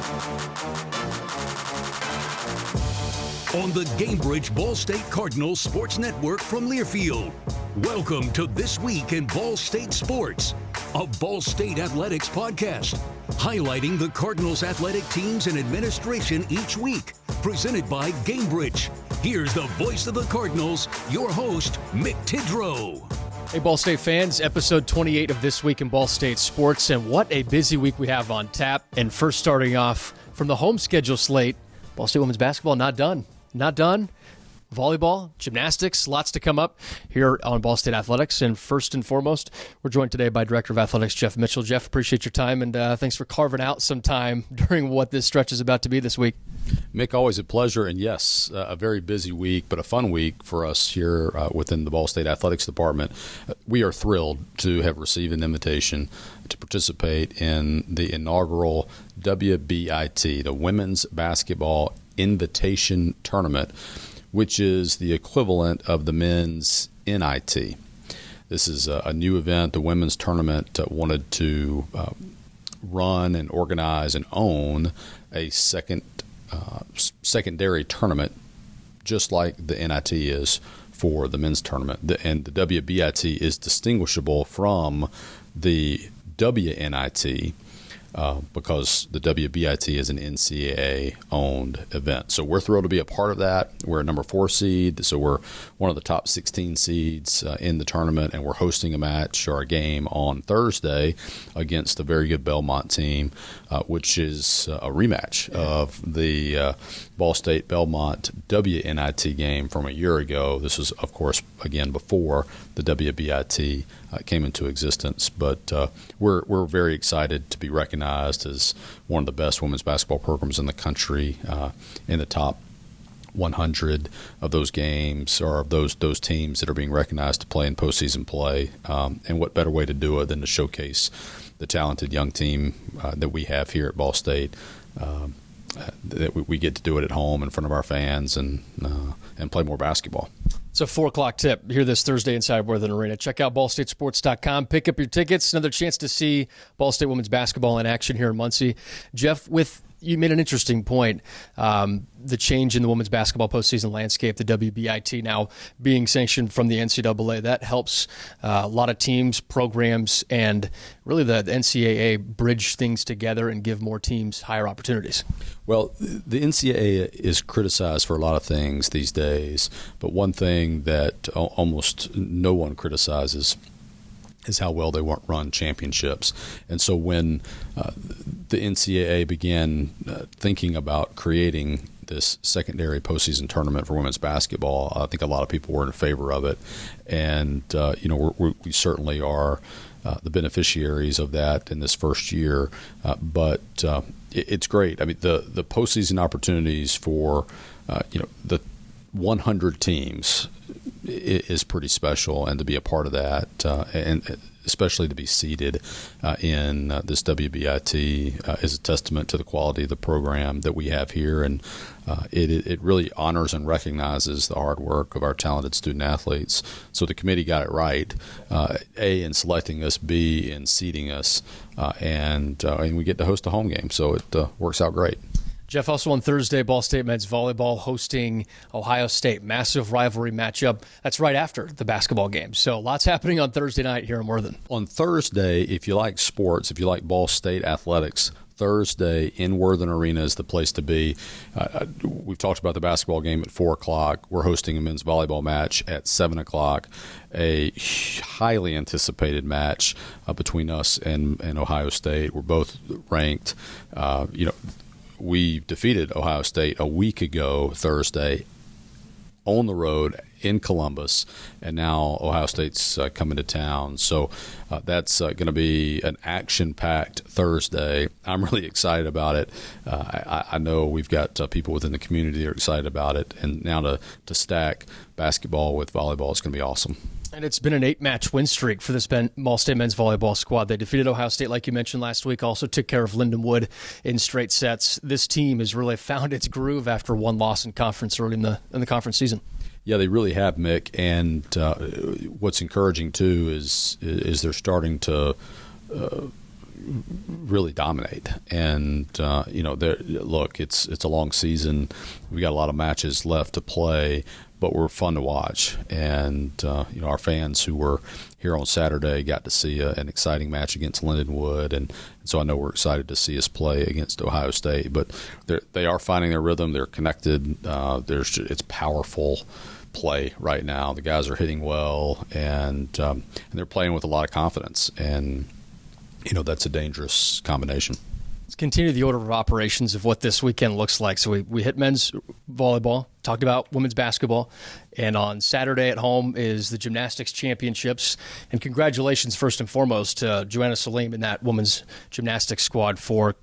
On the Gamebridge Ball State Cardinals Sports Network from Learfield. Welcome to This Week in Ball State Sports, a Ball State athletics podcast, highlighting the Cardinals athletic teams and administration each week. Presented by Gamebridge. Here's the voice of the Cardinals, your host, Mick Tidrow. Hey, Ball State fans, episode 28 of This Week in Ball State Sports, and what a busy week we have on tap. And first starting off from the home schedule slate, Ball State women's basketball not done. Volleyball, gymnastics, lots to come up here on Ball State Athletics. And first and foremost, we're joined today by Director of Athletics, Jeff Mitchell. Jeff, appreciate your time, and thanks for carving out some time during what this stretch is about to be this week. Mick, always a pleasure, and yes, a very busy week, but a fun week for us here within the Ball State Athletics Department. We are thrilled to have received an invitation to participate in the inaugural WBIT, the Women's Basketball Invitation Tournament, which is the equivalent of the men's NIT. This is a new event. The women's tournament wanted to run and organize and own a secondary tournament, just like the NIT is for the men's tournament. And the WBIT is distinguishable from the WNIT because the WBIT is an NCAA-owned event. So we're thrilled to be a part of that. We're a number 4 seed, so we're one of the top 16 seeds in the tournament, and we're hosting a match or a game on Thursday against a very good Belmont team, which is a rematch of the Ball State Belmont WNIT game from a year ago. This is, of course, again, before the WBIT came into existence, but we're very excited to be recognized as one of the best women's basketball programs in the country, in the top 100 of those games, or of those teams that are being recognized to play in postseason play. And what better way to do it than to showcase the talented young team that we have here at Ball State, that we get to do it at home in front of our fans and play more basketball. It's a 4 o'clock tip here this Thursday inside Worthen Arena. Check out ballstatesports.com. Pick up your tickets. Another chance to see Ball State women's basketball in action here in Muncie. Jeff, you made an interesting point. The change in the women's basketball postseason landscape, the WBIT now being sanctioned from the NCAA, that helps a lot of teams, programs, and really the NCAA bridge things together and give more teams higher opportunities. Well, the NCAA is criticized for a lot of things these days, but one thing that almost no one criticizes is how well they run championships. And so when the NCAA began thinking about creating this secondary postseason tournament for women's basketball, I think a lot of people were in favor of it. And, we certainly are the beneficiaries of that in this first year. But it's great. I mean, the postseason opportunities for, the 100 teams is pretty special, and to be a part of that, and especially to be seated in this WBIT is a testament to the quality of the program that we have here, and it really honors and recognizes the hard work of our talented student athletes. So the committee got it right, A, in selecting us, B, in seating us, and we get to host a home game, so it works out great. Jeff, also on Thursday, Ball State men's volleyball hosting Ohio State. Massive rivalry matchup. That's right after the basketball game. So lots happening on Thursday night here in Worthen. On Thursday, if you like sports, if you like Ball State athletics, Thursday in Worthen Arena is the place to be. We've talked about the basketball game at 4 o'clock. We're hosting a men's volleyball match at 7 o'clock, a highly anticipated match between us and Ohio State. We're both ranked. We defeated Ohio State a week ago Thursday on the road in Columbus, and now Ohio State's coming to town. So that's going to be an action-packed Thursday. I'm really excited about it. I know we've got people within the community that are excited about it, and now to stack basketball with volleyball is going to be awesome. And it's been an 8-match win streak for this Ball State men's volleyball squad. They defeated Ohio State, like you mentioned last week, also took care of Lindenwood in straight sets. This team has really found its groove after one loss in conference early in the conference season. Yeah, they really have, Mick. And what's encouraging, too, is they're starting to really dominate. And look, it's a long season. We got a lot of matches left to play, but we're fun to watch. And our fans who were here on Saturday got to see an exciting match against Lindenwood, and so I know we're excited to see us play against Ohio State. But they are finding their rhythm. They're connected. It's powerful play right now. The guys are hitting well, and they're playing with a lot of confidence. And that's a dangerous combination. Let's continue the order of operations of what this weekend looks like. So we hit men's volleyball, talked about women's basketball, and on Saturday at home is the gymnastics championships. And congratulations, first and foremost, to Joanna Salim and that women's gymnastics squad for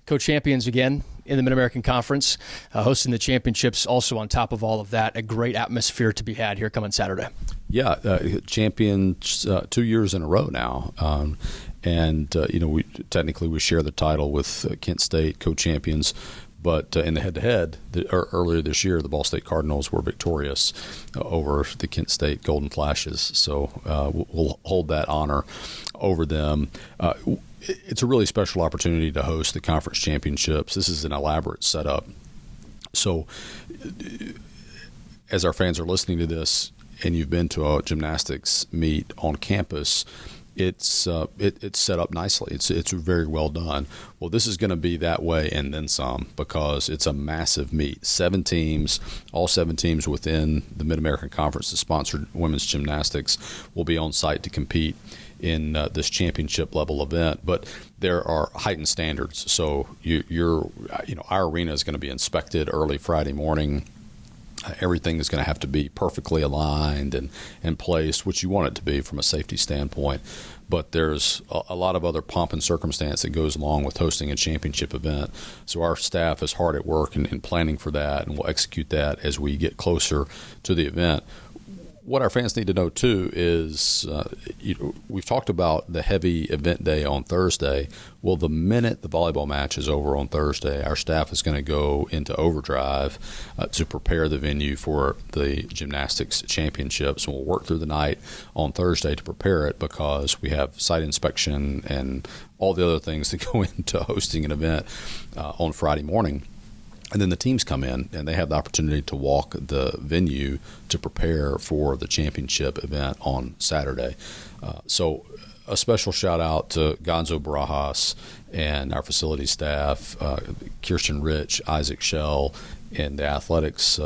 co-champions again in the Mid-American Conference, hosting the championships. Also on top of all of that, a great atmosphere to be had here coming Saturday. Yeah, champions 2 years in a row now. We share the title with Kent State, co-champions. But in the head-to-head, earlier this year, the Ball State Cardinals were victorious over the Kent State Golden Flashes. So we'll hold that honor over them. It's a really special opportunity to host the conference championships. This is an elaborate setup. So as our fans are listening to this, and you've been to a gymnastics meet on campus, it's set up nicely. It's very well done. Well, this is going to be that way and then some, because it's a massive meet. 7 teams, all 7 teams within the Mid-American Conference that sponsored women's gymnastics will be on site to compete in this championship level event. But there are heightened standards. So our arena is going to be inspected early Friday morning. Everything is going to have to be perfectly aligned and placed, which you want it to be from a safety standpoint. But there's a lot of other pomp and circumstance that goes along with hosting a championship event. So our staff is hard at work in planning for that, and we'll execute that as we get closer to the event. What our fans need to know, too, is we've talked about the heavy event day on Thursday. Well, the minute the volleyball match is over on Thursday, our staff is going to go into overdrive to prepare the venue for the gymnastics championships. And we'll work through the night on Thursday to prepare it, because we have site inspection and all the other things that go into hosting an event on Friday morning. And then the teams come in, and they have the opportunity to walk the venue to prepare for the championship event on Saturday. So a special shout-out to Gonzo Barajas and our facility staff, Kirsten Rich, Isaac Shell, and the athletics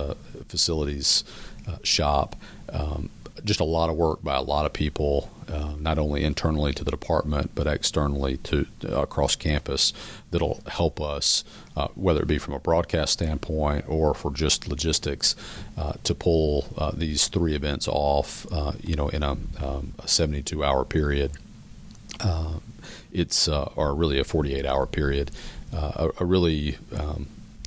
facilities shop. Just a lot of work by a lot of people, not only internally to the department, but externally to across campus, that'll help us, whether it be from a broadcast standpoint or for just logistics, to pull these 3 events off, in a 72-hour period. It's or really a 48-hour period. A really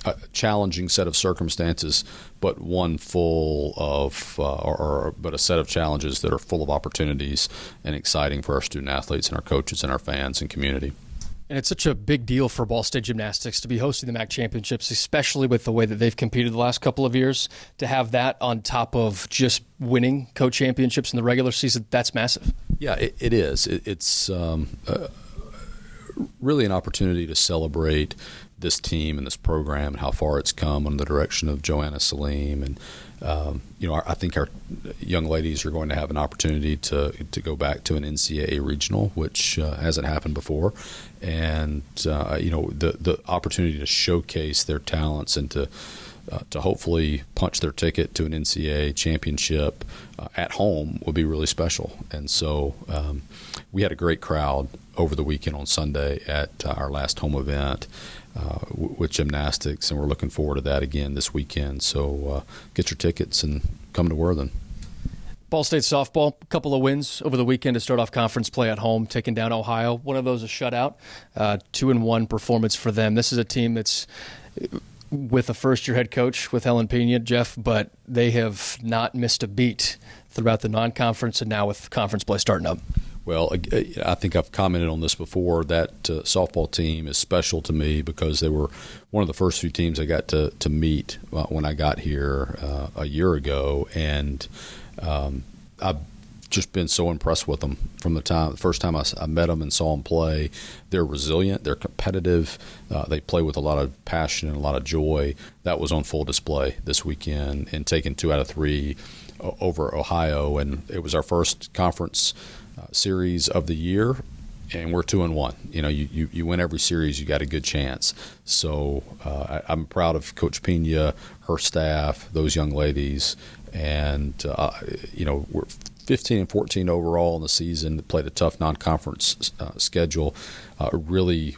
a challenging set of circumstances, but one full of, but a set of challenges that are full of opportunities and exciting for our student athletes and our coaches and our fans and community. And it's such a big deal for Ball State Gymnastics to be hosting the MAC Championships, especially with the way that they've competed the last couple of years. To have that on top of just winning co-championships in the regular season, that's massive. Yeah, it is. It's really an opportunity to celebrate this team and this program and how far it's come under the direction of Joanna Salim. And, I think our young ladies are going to have an opportunity to go back to an NCAA regional, which hasn't happened before. And, the opportunity to showcase their talents and to hopefully punch their ticket to an NCAA championship at home would be really special. And so we had a great crowd over the weekend on Sunday at our last home event with gymnastics, and we're looking forward to that again this weekend. So get your tickets and come to Worthen. Ball State softball, a couple of wins over the weekend to start off conference play at home, taking down Ohio. One of those a shutout, 2-1 performance for them. This is a team that's with a first-year head coach with Helen Pena, Jeff, but they have not missed a beat throughout the non-conference and now with conference play starting up. Well, I think I've commented on this before. That softball team is special to me because they were one of the first few teams I got to meet when I got here a year ago. And just been so impressed with them from the first time I met them and saw them play. They're resilient. They're competitive. They play with a lot of passion and a lot of joy. That was on full display this weekend and taking 2 out of 3 over Ohio. And it was our first conference series of the year, and we're 2-1. You win every series, you got a good chance. So I'm proud of Coach Pena, her staff, those young ladies, and we're 15 and 14 overall in the season. Played a tough non-conference schedule. Really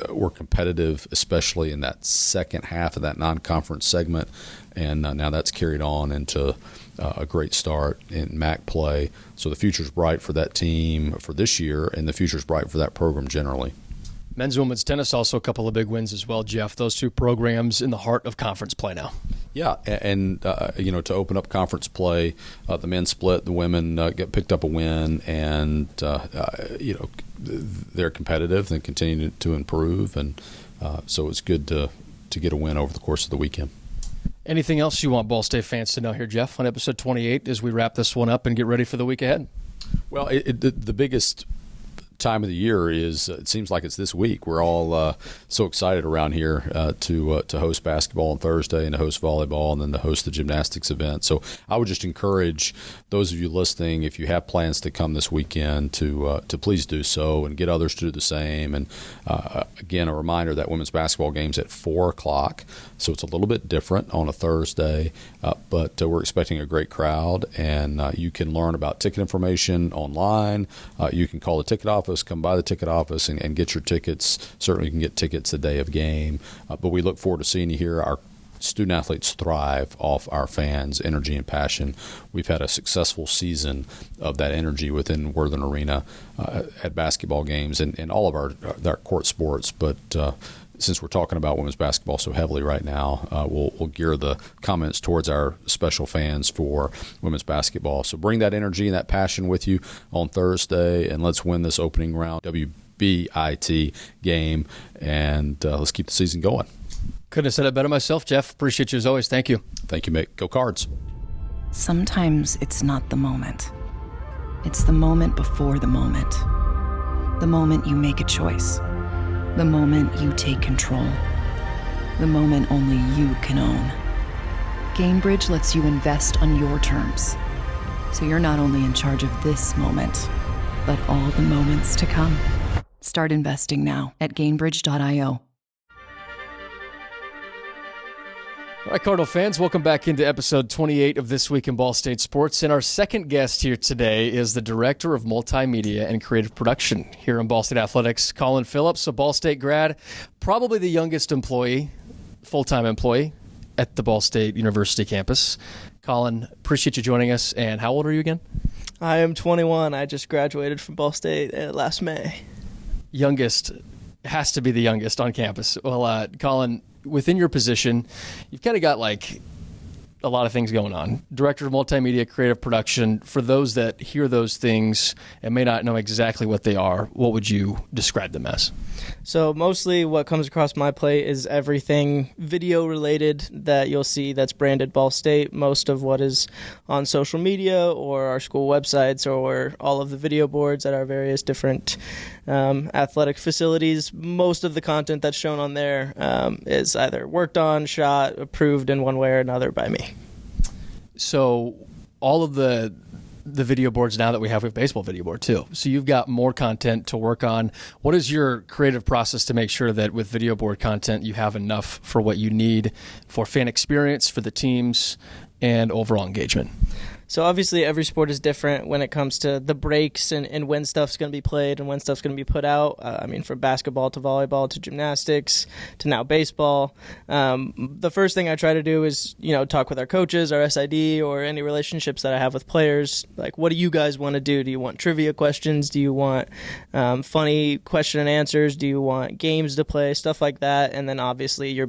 were competitive, especially in that second half of that non-conference segment, and now that's carried on into a great start in MAC play. So the future's bright for that team for this year, and the future's bright for that program generally. Men's and women's tennis also a couple of big wins as well, Jeff. Those 2 programs in the heart of conference play now. Yeah, and to open up conference play, the men split, the women picked up a win, and they're competitive and continue to improve, and so it's good to get a win over the course of the weekend. Anything else you want Ball State fans to know here, Jeff, on episode 28 as we wrap this one up and get ready for the week ahead? Well, the biggest time of the year is, it seems like it's this week. We're all so excited around here to host basketball on Thursday and to host volleyball and then to host the gymnastics event. So I would just encourage those of you listening, if you have plans to come this weekend, to please do so and get others to do the same. And again, a reminder that women's basketball game's at 4:00, so it's a little bit different on a Thursday, but we're expecting a great crowd, and you can learn about ticket information online. You can call the ticket office, come by the ticket office and get your tickets. Certainly you can get tickets the day of game, but we look forward to seeing you here. Our student athletes thrive off our fans' energy and passion. We've had a successful season of that energy within Worthen Arena at basketball games and all of our court sports, but since we're talking about women's basketball so heavily right now, we'll gear the comments towards our special fans for women's basketball. So bring that energy and that passion with you on Thursday, and let's win this opening round WBIT game, and let's keep the season going. Couldn't have said it better myself, Jeff. Appreciate you as always. Thank you. Thank you, Mick. Go Cards. Sometimes it's not the moment. It's the moment before the moment. The moment you make a choice. The moment you take control. The moment only you can own. GameBridge lets you invest on your terms, so you're not only in charge of this moment, but all the moments to come. Start investing now at GameBridge.io. All right, Cardinal fans, welcome back into episode 28 of This Week in Ball State Sports. And our second guest here today is the Director of Multimedia and Creative Production here in Ball State Athletics, Collin Phillips, a Ball State grad, probably the youngest employee, full-time employee at the Ball State University campus. Collin, appreciate you joining us. And how old are you again? I am 21. I just graduated from Ball State last May. Youngest has to be the youngest on campus. Well, Collin, within your position, you've kind of got like a lot of things going on. Director of Multimedia, Creative Production. For those that hear those things and may not know exactly what they are, what would you describe them as? So mostly what comes across my plate is everything video related that you'll see that's branded Ball State. Most of what is on social media or our school websites or all of the video boards at our various different athletic facilities. Most of the content that's shown on there is either worked on, shot, approved in one way or another by me. So all of the video boards now that we have baseball video board too. So you've got more content to work on. What is your creative process to make sure that with video board content you have enough for what you need for fan experience, for the teams, and overall engagement? So obviously every sport is different when it comes to the breaks and when stuff's going to be played and when stuff's going to be put out. From basketball to volleyball to gymnastics to now baseball. The first thing I try to do is, talk with our coaches, our SID, or any relationships that I have with players. Like, what do you guys want to do? Do you want trivia questions? Do you want funny question and answers? Do you want games to play? Stuff like that. And then obviously your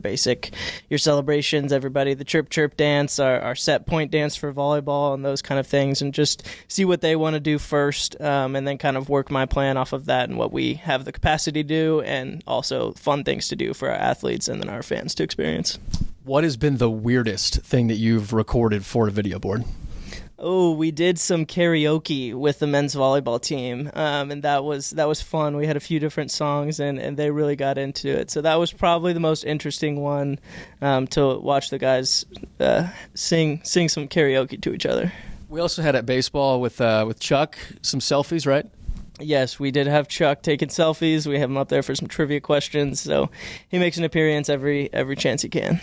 celebrations, everybody, the chirp chirp dance, our set point dance for volleyball, and those kind of things, and just see what they want to do first, and then kind of work my plan off of that and what we have the capacity to do, and also fun things to do for our athletes and then our fans to experience. What has been the weirdest thing that you've recorded for a video board? Oh, we did some karaoke with the men's volleyball team, and that was fun. We had a few different songs, and they really got into it. So that was probably the most interesting one, to watch the guys sing some karaoke to each other. We also had at baseball with Chuck some selfies, right? Yes, we did have Chuck taking selfies. We have him up there for some trivia questions, so he makes an appearance every chance he can.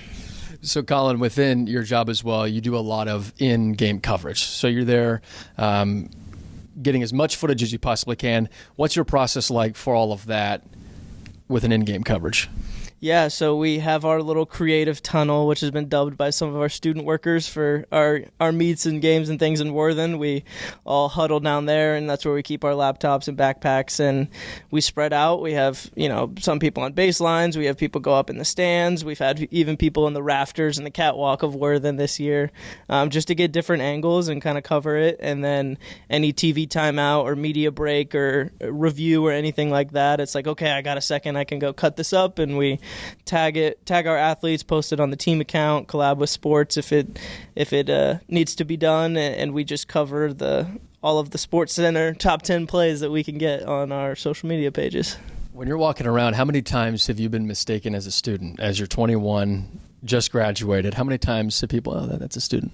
So, Collin, within your job as well, you do a lot of in-game coverage. So you're there getting as much footage as you possibly can. What's your process like for all of that with an in-game coverage? Yeah, so we have our little creative tunnel, which has been dubbed by some of our student workers for our meets and games and things in Worthen. We all huddle down there, and that's where we keep our laptops and backpacks, and we spread out. We have, some people on baselines. We have people go up in the stands. We've had even people in the rafters and the catwalk of Worthen this year, just to get different angles and kind of cover it. And then any TV timeout or media break or review or anything like that, it's like, okay, I got a second. I can go cut this up, and we tag our athletes, post it on the team account, collab with sports if it needs to be done, and we just cover all of the Sports Center top 10 plays that we can get on our social media pages. When you're walking around, how many times have you been mistaken as a student? As you're 21, just graduated, how many times have people, that's a student?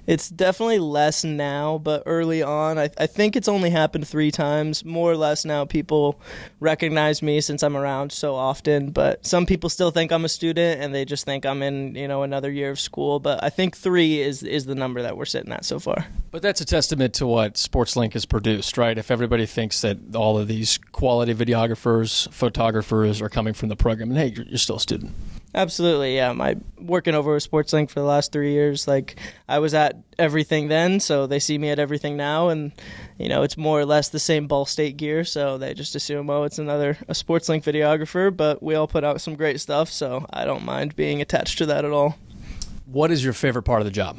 It's definitely less now, but early on, I think it's only happened 3 times. More or less now, people recognize me since I'm around so often. But some people still think I'm a student, and they just think I'm in, another year of school. But I think 3 is the number that we're sitting at so far. But that's a testament to what SportsLink has produced, right? If everybody thinks that all of these quality videographers, photographers are coming from the program, and hey, you're still a student. Absolutely, yeah. My working over with SportsLink for the last 3 years, I was at everything then, so they see me at everything now, and it's more or less the same Ball State gear, so they just assume, it's a SportsLink videographer, but we all put out some great stuff, so I don't mind being attached to that at all. What is your favorite part of the job?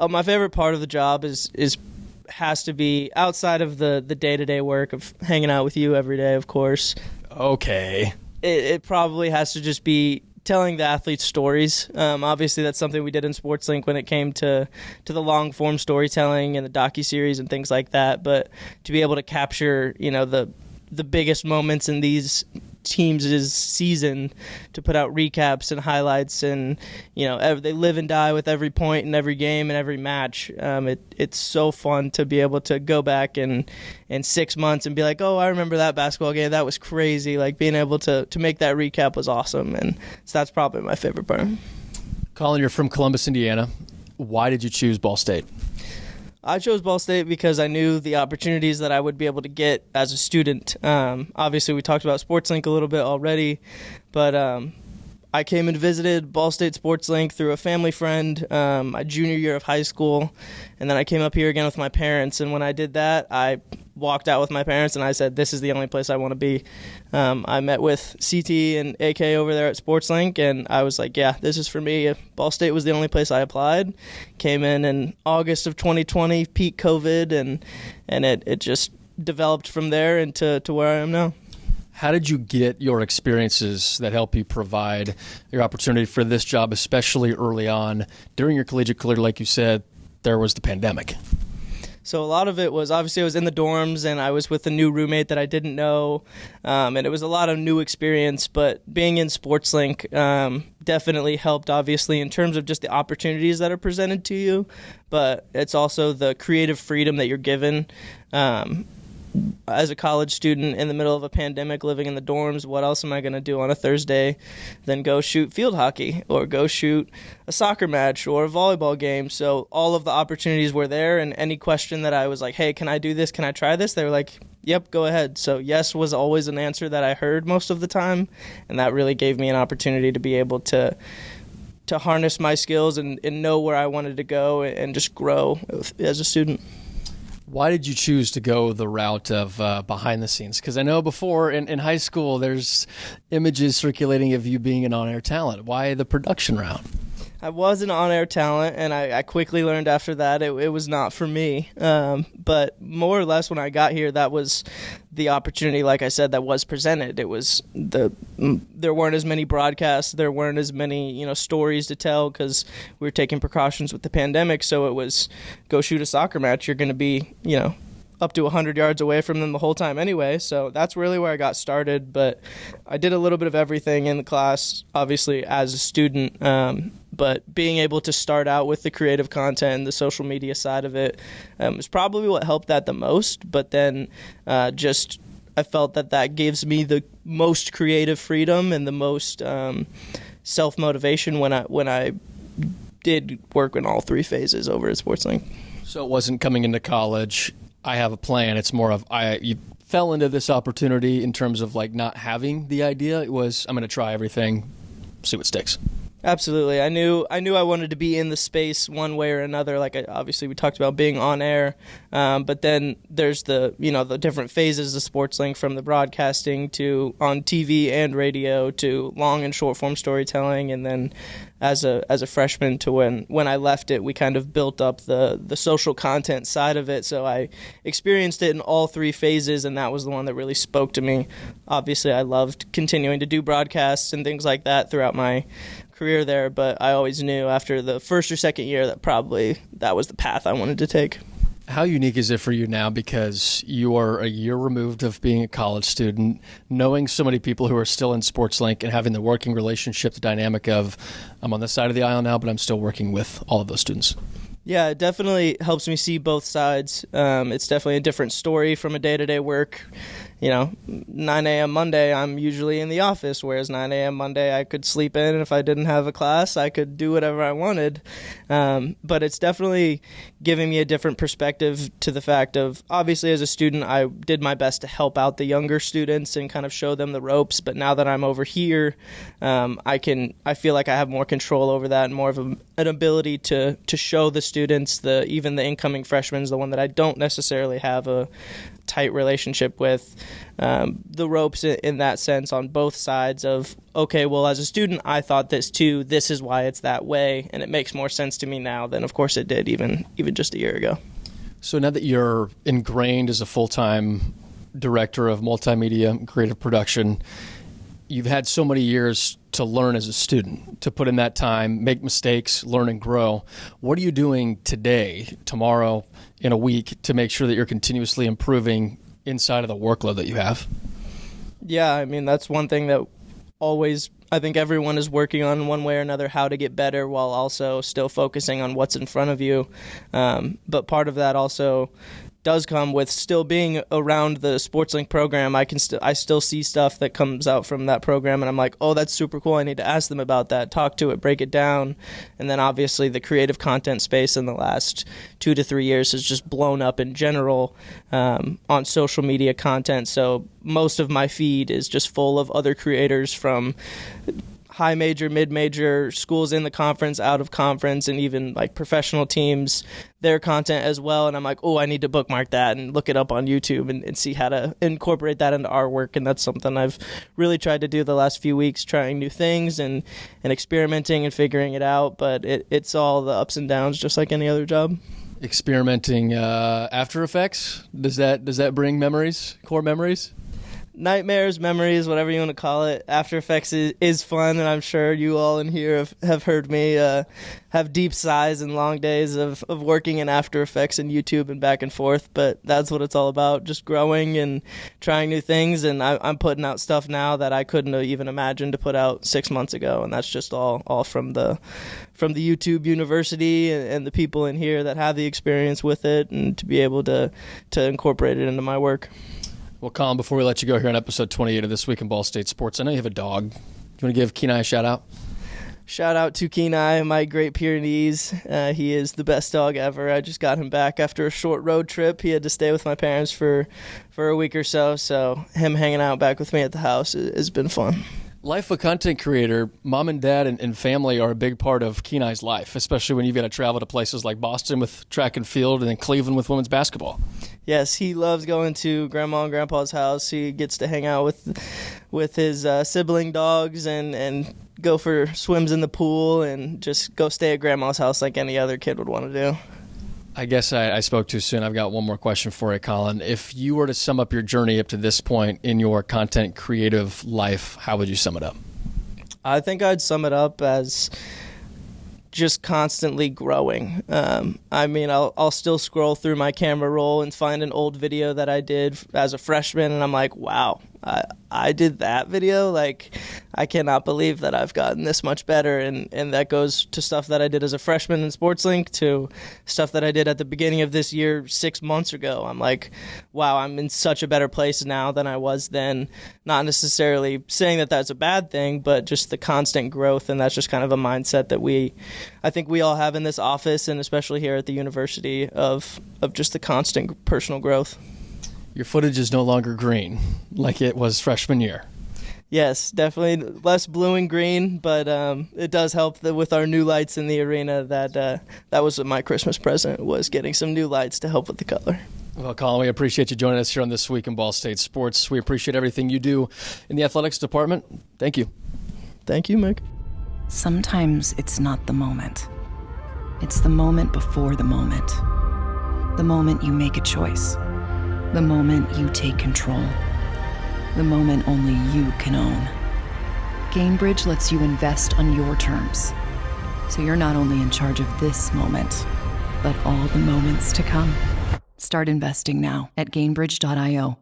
My favorite part of the job has to be outside of the day-to-day work of hanging out with you every day, of course. Okay. It probably has to just be telling the athletes stories. Obviously, that's something we did in SportsLink when it came to the long-form storytelling and the docuseries and things like that. But to be able to capture, the biggest moments in these teams' season, to put out recaps and highlights, and they live and die with every point in every game and every match. It's so fun to be able to go back in 6 months and be like, oh, I remember that basketball game, that was crazy. Being able to make that recap was awesome, and so that's probably my favorite part. Collin, you're from Columbus, Indiana. Why did you choose Ball State? I chose Ball State because I knew the opportunities that I would be able to get as a student. Obviously, we talked about SportsLink a little bit already, but I came and visited Ball State SportsLink through a family friend my junior year of high school, and then I came up here again with my parents, and when I did that, I walked out with my parents and I said, this is the only place I want to be. I met with CT and AK over there at SportsLink, and I was like, yeah, this is for me. Ball State was the only place I applied. Came in August of 2020, peak COVID, and it just developed from there into where I am now. How did you get your experiences that help you provide your opportunity for this job, especially early on during your collegiate career? Like you said, there was the pandemic. So a lot of it was, obviously I was in the dorms and I was with a new roommate that I didn't know, and it was a lot of new experience, but being in SportsLink definitely helped, obviously, in terms of just the opportunities that are presented to you, but it's also the creative freedom that you're given. As a college student in the middle of a pandemic living in the dorms, what else am I going to do on a Thursday than go shoot field hockey or go shoot a soccer match or a volleyball game? So all of the opportunities were there, and any question that I was like, hey, can I do this? Can I try this? They were like, yep, go ahead. So yes was always an answer that I heard most of the time, and that really gave me an opportunity to be able to harness my skills and know where I wanted to go and just grow as a student. Why did you choose to go the route of behind the scenes? Because I know before in high school, there's images circulating of you being an on-air talent. Why the production route? I was an on-air talent, and I quickly learned after that it was not for me. But more or less when I got here, that was the opportunity, like I said, that was presented. It was there weren't as many broadcasts, there weren't as many stories to tell because we were taking precautions with the pandemic. So it was go shoot a soccer match. You're going to be up to 100 yards away from them the whole time anyway. So that's really where I got started. But I did a little bit of everything in the class, obviously, as a student. But being able to start out with the creative content and the social media side of it is probably what helped that the most. But then I felt that gives me the most creative freedom and the most self-motivation when I did work in all three phases over at SportsLink. So it wasn't coming into college, I have a plan. It's more of you fell into this opportunity in terms of like not having the idea. It was, I'm going to try everything, see what sticks. Absolutely. I knew I wanted to be in the space one way or another. Like obviously we talked about being on air, but then there's the different phases of SportsLink, from the broadcasting to on TV and radio to long and short form storytelling, and then as a freshman to when I left it, we kind of built up the social content side of it. So I experienced it in all three phases, and that was the one that really spoke to me. Obviously, I loved continuing to do broadcasts and things like that throughout my career there, but I always knew after the first or second year that probably that was the path I wanted to take. How unique is it for you now, because you are a year removed of being a college student, knowing so many people who are still in SportsLink and having the working relationship, the dynamic of I'm on this side of the aisle now, but I'm still working with all of those students? Yeah, it definitely helps me see both sides. It's definitely a different story from a day-to-day work. 9 a.m. Monday, I'm usually in the office, whereas 9 a.m. Monday, I could sleep in, and if I didn't have a class, I could do whatever I wanted. But it's definitely giving me a different perspective to the fact of, obviously, as a student, I did my best to help out the younger students and kind of show them the ropes. But now that I'm over here, I feel like I have more control over that and more of an ability to show the students, even the incoming freshmen, the one that I don't necessarily have a tight relationship with, the ropes in that sense on both sides of, okay, well, as a student, I thought this too. This is why it's that way, and it makes more sense to me now than, of course, it did even just a year ago. So now that you're ingrained as a full-time director of multimedia creative production, you've had so many years to learn as a student, to put in that time, make mistakes, learn and grow. What are you doing today, tomorrow, in a week to make sure that you're continuously improving inside of the workload that you have? Yeah, I mean, that's one thing that always, I think everyone is working on one way or another, how to get better while also still focusing on what's in front of you. But part of that also does come with still being around the SportsLink program. I still see stuff that comes out from that program, and I'm like, oh, that's super cool. I need to ask them about that, talk to it, break it down. And then obviously the creative content space in the last 2 to 3 years has just blown up in general on social media content. So most of my feed is just full of other creators from high major, mid-major, schools in the conference, out of conference, and even like professional teams, their content as well. And I'm like, oh, I need to bookmark that and look it up on YouTube and see how to incorporate that into our work. And that's something I've really tried to do the last few weeks, trying new things and experimenting and figuring it out. But it's all the ups and downs, just like any other job. Experimenting, After Effects, does that bring memories, core memories? Nightmares, memories, whatever you want to call it. After Effects is fun, and I'm sure you all in here have heard me have deep sighs and long days of working in After Effects and YouTube and back and forth, but that's what it's all about, just growing and trying new things. And I'm putting out stuff now that I couldn't have even imagined to put out 6 months ago, and that's just all from the YouTube University and the people in here that have the experience with it, and to be able to incorporate it into my work. Well, Collin, before we let you go here on episode 28 of This Week in Ball State Sports, I know you have a dog. Do you want to give Kenai a shout-out? Shout out to Kenai, my Great Pyrenees. He is the best dog ever. I just got him back after a short road trip. He had to stay with my parents for a week or so him hanging out back with me at the house has been fun. Life of a content creator, mom and dad and family are a big part of Kenai's life, especially when you've got to travel to places like Boston with track and field and then Cleveland with women's basketball. Yes, he loves going to Grandma and Grandpa's house. He gets to hang out with his sibling dogs and go for swims in the pool and just go stay at grandma's house like any other kid would want to do. I guess I spoke too soon. I've got one more question for you, Collin. If you were to sum up your journey up to this point in your content creative life, how would you sum it up? I think I'd sum it up as just constantly growing. I'll still scroll through my camera roll and find an old video that I did as a freshman, and I'm like, wow, I did that video. Like, I cannot believe that I've gotten this much better. And that goes to stuff that I did as a freshman in SportsLink to stuff that I did at the beginning of this year 6 months ago. I'm like, wow, I'm in such a better place now than I was then. Not necessarily saying that that's a bad thing, but just the constant growth. And that's just kind of a mindset that I think we all have in this office, and especially here at the university, of just the constant personal growth. Your footage is no longer green like it was freshman year. Yes, definitely less blue and green, but it does help with our new lights in the arena. That was my Christmas present, was getting some new lights to help with the color. Well, Collin, we appreciate you joining us here on This Week in Ball State Sports. We appreciate everything you do in the athletics department. Thank you. Thank you, Mick. Sometimes it's not the moment. It's the moment before the moment. The moment you make a choice. The moment you take control. The moment only you can own. GameBridge lets you invest on your terms. So you're not only in charge of this moment, but all the moments to come. Start investing now at GameBridge.io.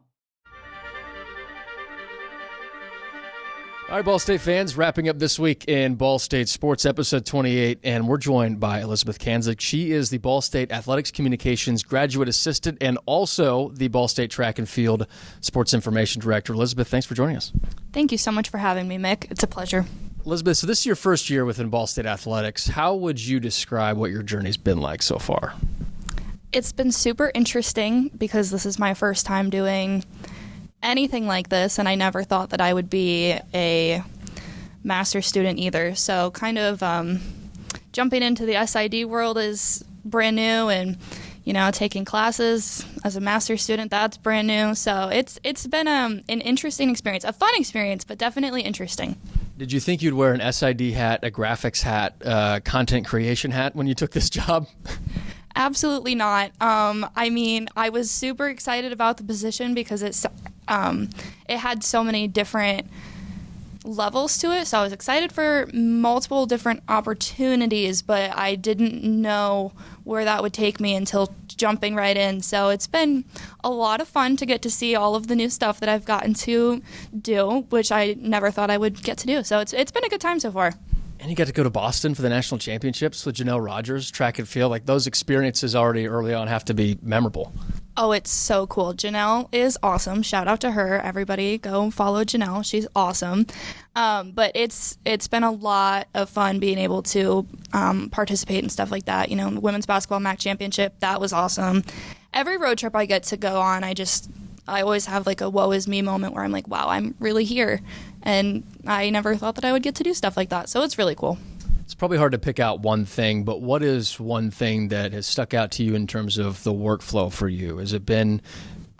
All right, Ball State fans, wrapping up this week in Ball State Sports, episode 28, and we're joined by Elizabeth Kanzeg. She is the Ball State Athletics Communications Graduate Assistant and also the Ball State Track and Field Sports Information Director. Elizabeth, thanks for joining us. Thank you so much for having me, Mick. It's a pleasure. Elizabeth, so this is your first year within Ball State Athletics. How would you describe what your journey's been like so far? It's been super interesting because this is my first time doing anything like this, and I never thought that I would be a master's student either. So kind of jumping into the SID world is brand new, and taking classes as a master's student, that's brand new. So it's been an interesting experience, a fun experience, but definitely interesting. Did you think you'd wear an SID hat, a graphics hat, content creation hat when you took this job? Absolutely not. I was super excited about the position because it had so many different levels to it. So I was excited for multiple different opportunities, but I didn't know where that would take me until jumping right in. So it's been a lot of fun to get to see all of the new stuff that I've gotten to do, which I never thought I would get to do. So it's been a good time so far. And you got to go to Boston for the national championships with Janelle Rogers, track and field. Like, those experiences already early on have to be memorable. Oh, it's so cool. Janelle is awesome. Shout out to her. Everybody go follow Janelle. She's awesome. But it's been a lot of fun being able to participate in stuff like that. The women's basketball MAC championship, that was awesome. Every road trip I get to go on, I always have like a woe is me moment where I'm like, wow, I'm really here. And I never thought that I would get to do stuff like that. So it's really cool. It's probably hard to pick out one thing, but what is one thing that has stuck out to you in terms of the workflow for you? Has it been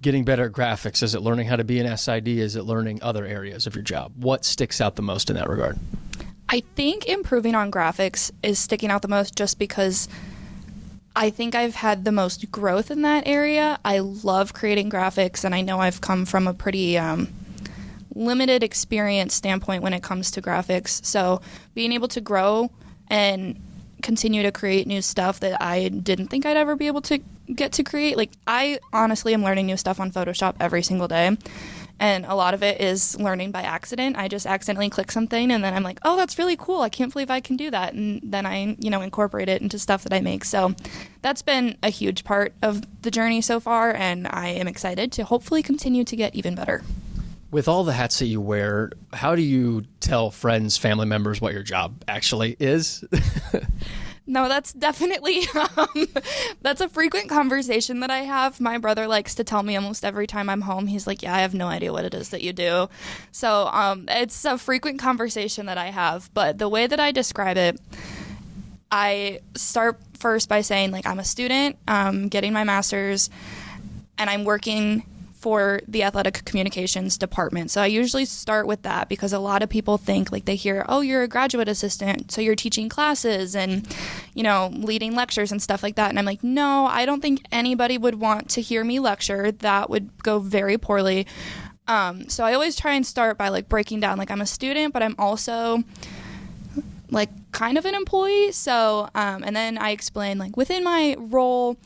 getting better at graphics? Is it learning how to be an SID? Is it learning other areas of your job? What sticks out the most in that regard? I think improving on graphics is sticking out the most just because I think I've had the most growth in that area. I love creating graphics, and I know I've come from a pretty limited experience standpoint when it comes to graphics. So being able to grow and continue to create new stuff that I didn't think I'd ever be able to get to create. Like, I honestly am learning new stuff on Photoshop every single day. And a lot of it is learning by accident. I just accidentally click something and then I'm like, oh, that's really cool. I can't believe I can do that. And then I, incorporate it into stuff that I make. So that's been a huge part of the journey so far. And I am excited to hopefully continue to get even better. With all the hats that you wear, how do you tell friends, family members what your job actually is? No, that's definitely, that's a frequent conversation that I have. My brother likes to tell me almost every time I'm home, he's like, yeah, I have no idea what it is that you do. So it's a frequent conversation that I have. But the way that I describe it, I start first by saying, like, I'm a student, getting my master's, and I'm working for the athletic communications department. So I usually start with that because a lot of people think, like, they hear, oh, you're a graduate assistant, so you're teaching classes and, you know, leading lectures and stuff like that. And I'm like, no, I don't think anybody would want to hear me lecture. That would go very poorly. So I always try and start by, like, breaking down, like, I'm a student, but I'm also, like, kind of an employee. So, and then I explain, like, within my role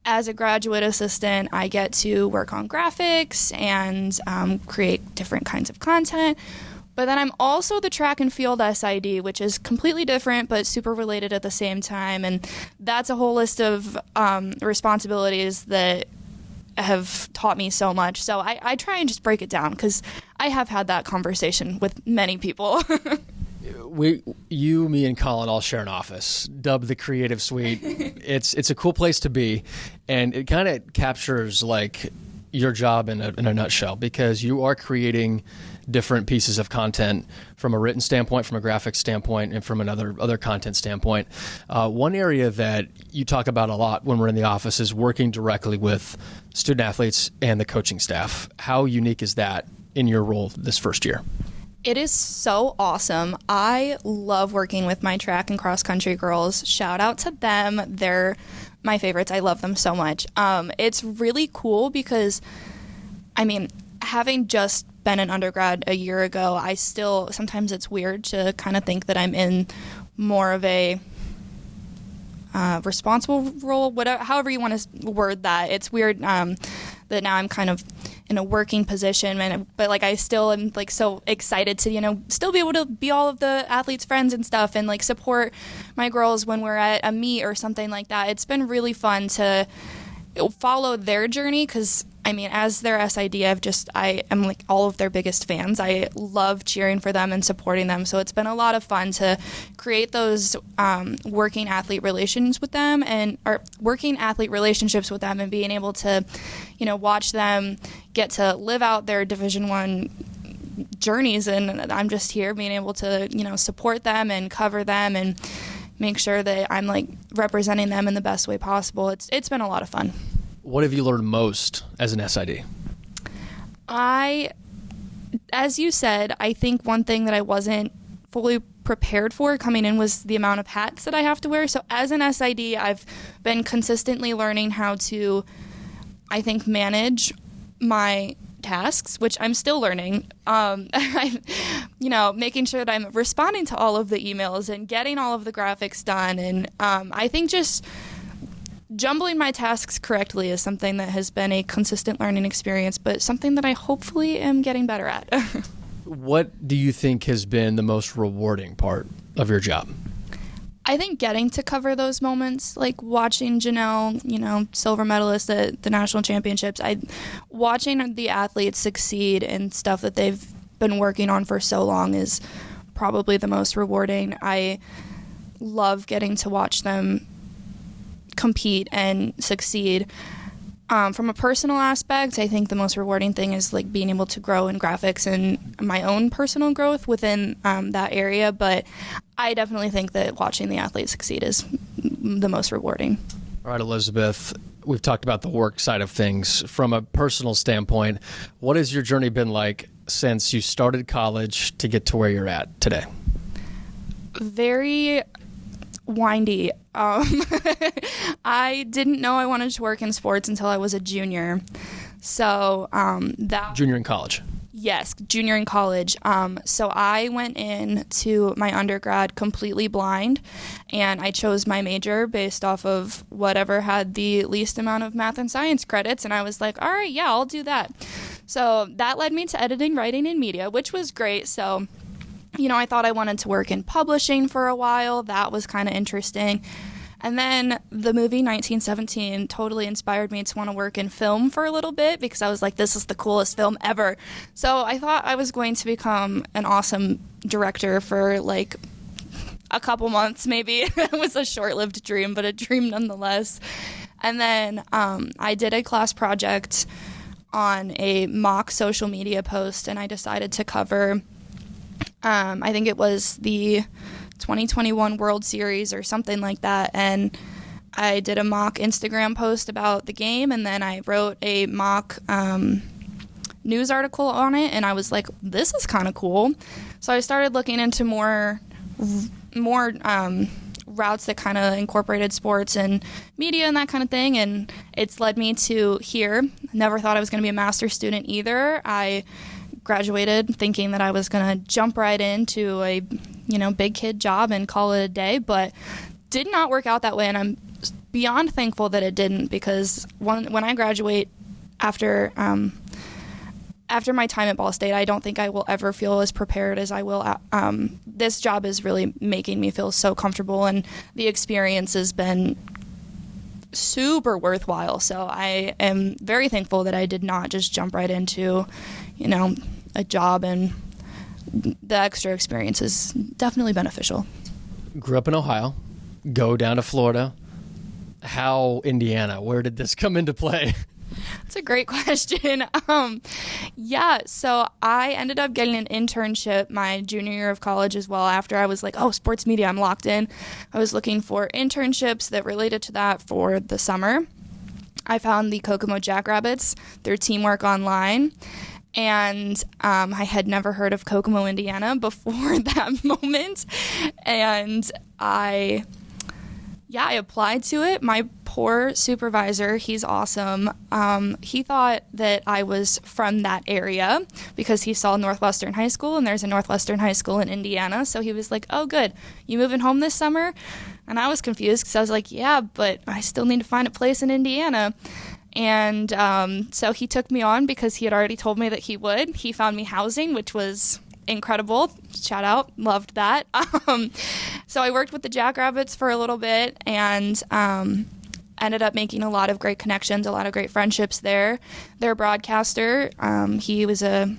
as a graduate assistant, I get to work on graphics and create different kinds of content. But then I'm also the track and field SID, which is completely different but super related at the same time. And that's a whole list of responsibilities that have taught me so much. So I try and just break it down because I have had that conversation with many people. You, me, and Collin all share an office, dubbed the Creative Suite. It's a cool place to be, and it kind of captures, like, your job in a nutshell, because you are creating different pieces of content from a written standpoint, from a graphic standpoint, and from other content standpoint. One area that you talk about a lot when we're in the office is working directly with student athletes and the coaching staff. How unique is that in your role this first year? It is so awesome. I love working with my track and cross country girls. Shout out to them. They're my favorites. I love them so much. It's really cool because, I mean, having just been an undergrad a year ago, I still, sometimes it's weird to kind of think that I'm in more of a responsible role, whatever, however you want to word that. It's weird that now I'm kind of in a working position, but, like, I still am, like, so excited to, you know, still be able to be all of the athletes' friends and stuff, and, like, support my girls when we're at a meet or something like that. It's been really fun to follow their journey because, I mean, as their SID, I am, like, all of their biggest fans. I love cheering for them and supporting them. So it's been a lot of fun to create those working athlete relationships with them and being able to, you know, watch them get to live out their Division I journeys. And I'm just here being able to, you know, support them and cover them and make sure that I'm, like, representing them in the best way possible. It's been a lot of fun. What have you learned most as an SID? As you said, I think one thing that I wasn't fully prepared for coming in was the amount of hats that I have to wear. So as an SID, I've been consistently learning how to, I think, manage my tasks, which I'm still learning. You know, making sure that I'm responding to all of the emails and getting all of the graphics done. And I think just jumbling my tasks correctly is something that has been a consistent learning experience, but something that I hopefully am getting better at. What do you think has been the most rewarding part of your job? I think getting to cover those moments, like watching Janelle, you know, silver medalist at the national championships, watching the athletes succeed and stuff that they've been working on for so long is probably the most rewarding. I love getting to watch them compete and succeed. From a personal aspect, I think the most rewarding thing is, like, being able to grow in graphics and my own personal growth within that area. But I definitely think that watching the athletes succeed is the most rewarding. All right, Elizabeth, we've talked about the work side of things. From a personal standpoint, what has your journey been like since you started college to get to where you're at today? Very windy. I didn't know I wanted to work in sports until I was a junior. So junior in college. Yes, junior in college. So I went in to my undergrad completely blind, and I chose my major based off of whatever had the least amount of math and science credits, and I was like, all right, yeah, I'll do that. So that led me to editing, writing, and media, which was great. So, you know, I thought I wanted to work in publishing for a while. That was kind of interesting. And then the movie 1917 totally inspired me to want to work in film for a little bit because I was like, this is the coolest film ever. So I thought I was going to become an awesome director for, like, a couple months maybe. It was a short-lived dream, but a dream nonetheless. And then I did a class project on a mock social media post, and I decided to cover I think it was the 2021 World Series or something like that. And I did a mock Instagram post about the game, and then I wrote a mock news article on it, and I was like, this is kind of cool. So I started looking into more routes that kind of incorporated sports and media and that kind of thing, and it's led me to here. Never thought I was going to be a master's student either. I graduated thinking that I was going to jump right into a big kid job and call it a day, but did not work out that way, and I'm beyond thankful that it didn't, because when I graduate after my time at Ball State, I don't think I will ever feel as prepared as I will. This job is really making me feel so comfortable, and the experience has been super worthwhile. So I am very thankful that I did not just jump right into, a job, and the extra experience is definitely beneficial. Grew up in Ohio, go down to Florida. How Indiana? Where did this come into play? That's a great question. So I ended up getting an internship my junior year of college as well. After I was like, sports media, I'm locked in. I was looking for internships that related to that for the summer. I found the Kokomo Jackrabbits through Teamwork Online. And I had never heard of Kokomo, Indiana before that moment. And I applied to it. My poor supervisor, he's awesome. He thought that I was from that area because he saw Northwestern High School, and there's a Northwestern High School in Indiana. So he was like, oh, good. You moving home this summer? And I was confused because I was like, yeah, but I still need to find a place in Indiana. And so he took me on because he had already told me that he would. He found me housing, which was incredible. Shout out. Loved that. So I worked with the Jackrabbits for a little bit and ended up making a lot of great connections, a lot of great friendships there. Their broadcaster, he was a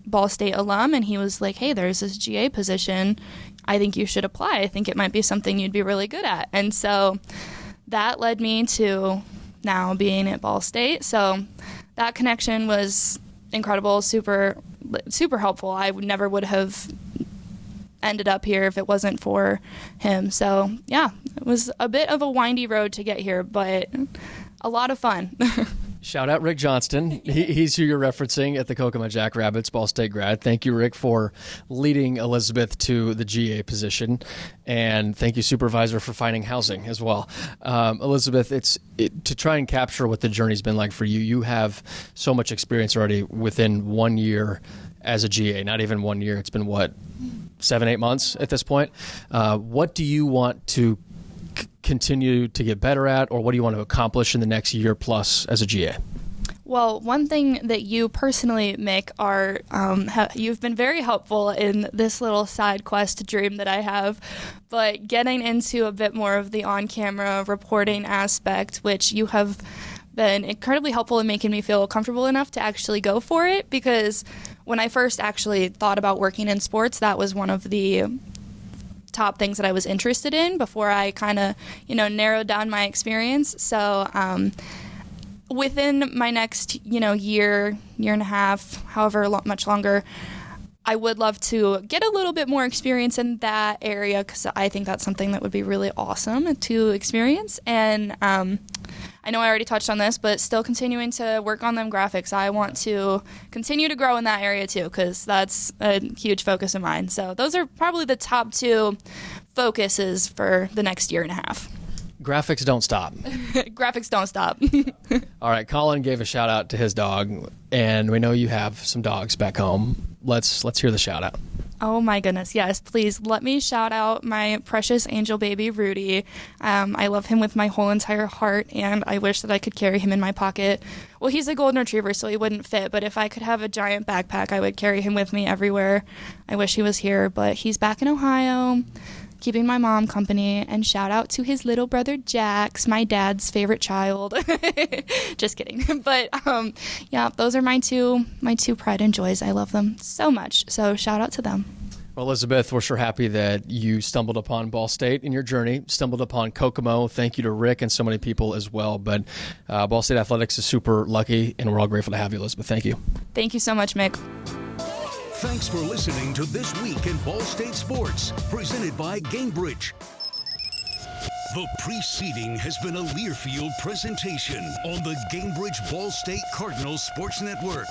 Ball State alum, and he was like, hey, there's this GA position. I think you should apply. I think it might be something you'd be really good at. And so that led me to now being at Ball State. So that connection was incredible, super helpful. I never would have ended up here if it wasn't for him. So yeah, it was a bit of a windy road to get here, but a lot of fun. Shout out Rick Johnston. He's who you're referencing at the Kokomo Jackrabbits, Ball State grad. Thank you, Rick, for leading Elizabeth to the GA position. And thank you, Supervisor, for finding housing as well. Elizabeth, to try and capture what the journey's been like for you, you have so much experience already within 1 year as a GA. Not even 1 year. It's been, 7-8 months at this point. What do you want to continue to get better at, or what do you want to accomplish in the next year plus as a GA? Well, one thing that you personally, Mick, you've been very helpful in this little side quest dream that I have, but getting into a bit more of the on-camera reporting aspect, which you have been incredibly helpful in making me feel comfortable enough to actually go for it, because when I first actually thought about working in sports, that was one of the top things that I was interested in before I kind of, narrowed down my experience. So within my next, year and a half, however much longer, I would love to get a little bit more experience in that area, because I think that's something that would be really awesome to experience. And I know I already touched on this, but still continuing to work on them graphics. I want to continue to grow in that area too, because that's a huge focus of mine. So those are probably the top two focuses for the next year and a half. Graphics don't stop. Graphics don't stop. All right, Collin gave a shout out to his dog, and we know you have some dogs back home. Let's hear the shout out. Oh my goodness, yes, please let me shout out my precious angel baby, Rudy. I love him with my whole entire heart, and I wish that I could carry him in my pocket. Well, he's a golden retriever, so he wouldn't fit, but if I could have a giant backpack, I would carry him with me everywhere. I wish he was here, but he's back in Ohio, keeping my mom company. And shout out to his little brother Jax, my dad's favorite child. Just kidding. But yeah, those are my two pride and joys. I love them so much. So shout out to them. Well, Elizabeth, we're sure happy that you stumbled upon Ball State in your journey, stumbled upon Kokomo. Thank you to Rick and so many people as well. But Ball State Athletics is super lucky, and we're all grateful to have you, Elizabeth. Thank you. Thank you so much, Mick. Thanks for listening to This Week in Ball State Sports, presented by Gamebridge. The preceding has been a Learfield presentation on the Gamebridge Ball State Cardinals Sports Network.